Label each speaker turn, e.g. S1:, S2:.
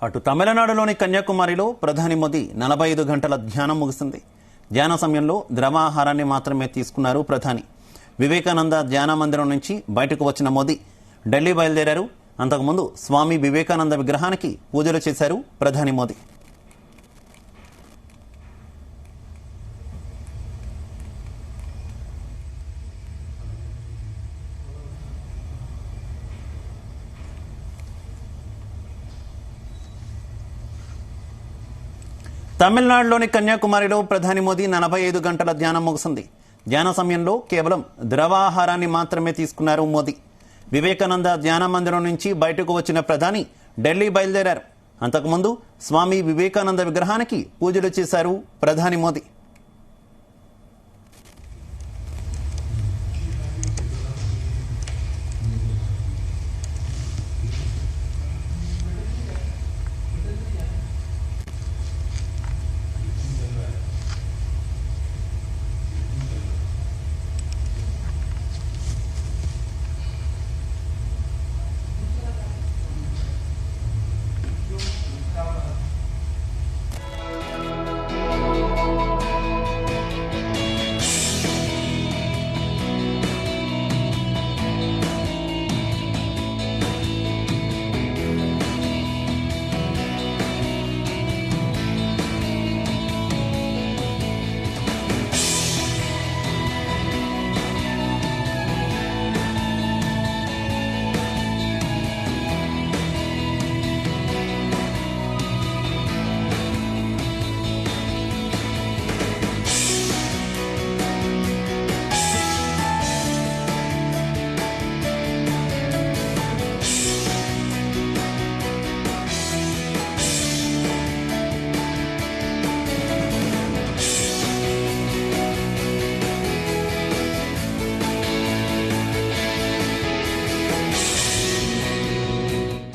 S1: అటు తమిళనాడులోని కన్యాకుమారిలో ప్రధాని మోదీ 45 గంటల ధ్యానం ముగిసింది. ధ్యాన సమయంలో ద్రవాహారాన్ని మాత్రమే తీసుకున్నారు ప్రధాని. వివేకానంద ధ్యాన మందిరం నుంచి బయటకు వచ్చిన మోదీ ఢిల్లీ బయలుదేరారు. అంతకుముందు స్వామి వివేకానంద విగ్రహానికి పూజలు చేశారు ప్రధాని మోదీ. తమిళనాడులోని కన్యాకుమారిలో ప్రధాని మోదీ 45 గంటల ధ్యానం ముగిసింది. ధ్యాన సమయంలో కేవలం ద్రవాహారాన్ని మాత్రమే తీసుకున్నారు మోదీ. వివేకానంద ధ్యాన మందిరం నుంచి బయటకు వచ్చిన ప్రధాని ఢిల్లీ బయలుదేరారు. అంతకుముందు స్వామి వివేకానంద విగ్రహానికి పూజలు చేశారు ప్రధాని మోదీ.